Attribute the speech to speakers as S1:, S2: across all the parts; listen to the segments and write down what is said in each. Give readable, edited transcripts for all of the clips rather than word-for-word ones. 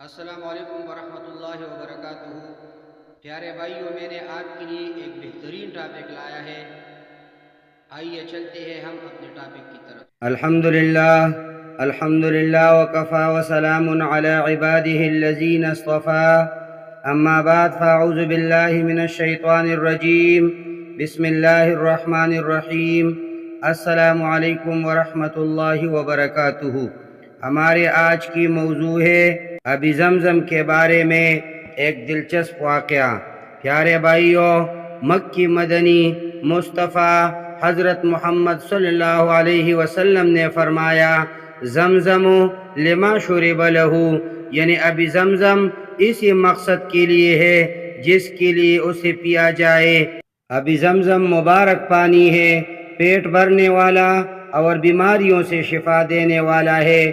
S1: السلام علیکم ورحمۃ اللہ وبرکاتہ۔ پیارے بھائیوں، میں نے آپ کے لیے ایک بہترین ٹاپک لایا ہے، آئیے چلتے ہیں ہم اپنے ٹاپک کی طرف۔ الحمدللہ وکفا وسلام علی عباده الذین اصطفى، اما بعد فاعوذ باللہ من الشیطان الرجیم، بسم اللہ الرحمن الرحیم۔ السلام علیکم ورحمۃ اللہ وبرکاتہ۔ ہمارے آج کی موضوع ہے ابی زمزم کے بارے میں ایک دلچسپ واقعہ۔ پیارے بھائیوں، مکی مدنی مصطفیٰ حضرت محمد صلی اللہ علیہ وسلم نے فرمایا، زمزم لما شرب لہ، یعنی ابی زمزم اسی مقصد کے لیے ہے جس کے لیے اسے پیا جائے۔ ابی زمزم مبارک پانی ہے، پیٹ بھرنے والا اور بیماریوں سے شفا دینے والا ہے۔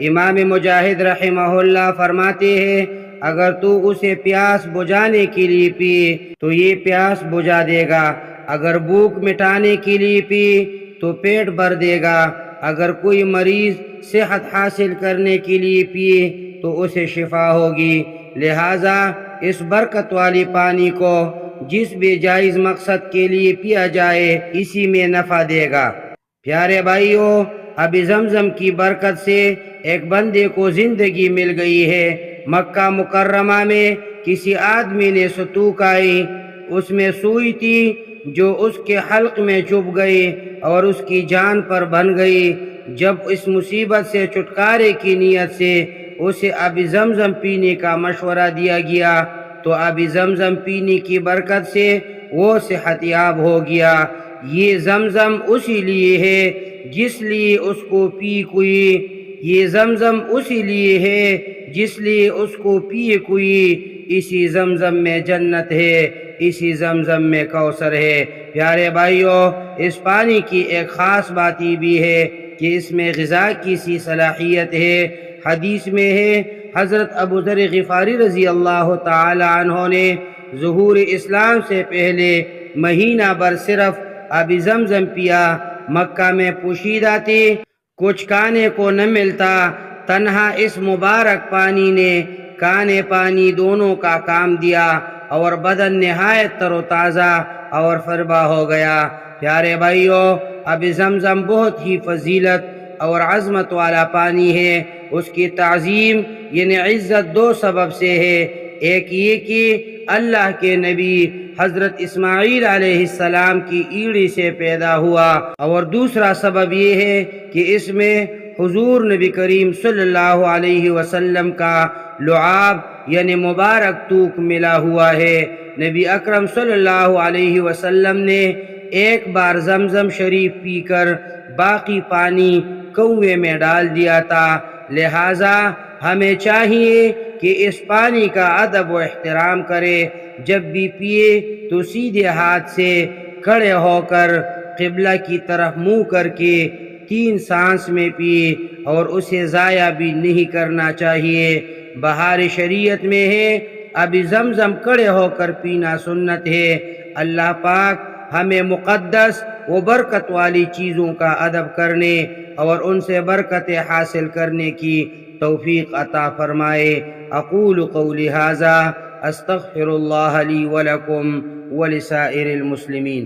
S1: امام مجاہد رحمہ اللہ فرماتے ہیں، اگر تو اسے پیاس بجھانے کے لیے پیے تو یہ پیاس بجھا دے گا، اگر بھوک مٹانے کے لیے پیے تو پیٹ بھر دے گا، اگر کوئی مریض صحت حاصل کرنے کے لیے پیے تو اسے شفا ہوگی۔ لہٰذا اس برکت والی پانی کو جس بھی جائز مقصد کے لیے پیا جائے اسی میں نفع دے گا۔ پیارے بھائیوں، ابی زمزم کی برکت سے ایک بندے کو زندگی مل گئی ہے۔ مکہ مکرمہ میں کسی آدمی نے ستوک آئی، اس میں سوئی تھی جو اس کے حلق میں چبھ گئی اور اس کی جان پر بن گئی۔ جب اس مصیبت سے چھٹکارے کی نیت سے اسے ابی زمزم پینے کا مشورہ دیا گیا تو ابی زمزم پینے کی برکت سے وہ صحت یاب ہو گیا۔ یہ زمزم اسی لیے ہے جس لیے اس کو پی کوئی، یہ زمزم اسی لیے ہے جس لیے اس کو پیے کوئی۔ اسی زمزم میں جنت ہے، اسی زمزم میں کوثر ہے۔ پیارے بھائیوں، اس پانی کی ایک خاص بات یہ بھی ہے کہ اس میں غذا کی سی صلاحیت ہے۔ حدیث میں ہے، حضرت ابو ذر غفاری رضی اللہ تعالی عنہ نے ظہور اسلام سے پہلے مہینہ بھر صرف ابی زمزم پیا۔ مکہ میں پوشیدہ تھی، کچھ کھانے کو نہ ملتا، تنہا اس مبارک پانی نے کھانے پانی دونوں کا کام دیا اور بدن نہایت تر و تازہ اور فربا ہو گیا۔ پیارے بھائیوں، ابی زمزم بہت ہی فضیلت اور عظمت والا پانی ہے۔ اس کی تعظیم یعنی عزت دو سبب سے ہے، ایک یہ کہ اللہ کے نبی حضرت اسماعیل علیہ السلام کی ایڑی سے پیدا ہوا، اور دوسرا سبب یہ ہے کہ اس میں حضور نبی کریم صلی اللہ علیہ وسلم کا لعاب یعنی مبارک تھوک ملا ہوا ہے۔ نبی اکرم صلی اللہ علیہ وسلم نے ایک بار زمزم شریف پی کر باقی پانی کنویں میں ڈال دیا تھا، لہٰذا ہمیں چاہیے کہ اس پانی کا ادب و احترام کرے۔ جب بھی پیے تو سیدھے ہاتھ سے کھڑے ہو کر قبلہ کی طرف منہ کر کے 3 سانس میں پیے، اور اسے ضائع بھی نہیں کرنا چاہیے۔ بہار شریعت میں ہے، ابی زمزم کھڑے ہو کر پینا سنت ہے۔ اللہ پاک ہمیں مقدس و برکت والی چیزوں کا ادب کرنے اور ان سے برکتیں حاصل کرنے کی توفیق عطا فرمائے۔ اقول قولی ھذا استغفر اللہ لی ولکم ولسائر المسلمین۔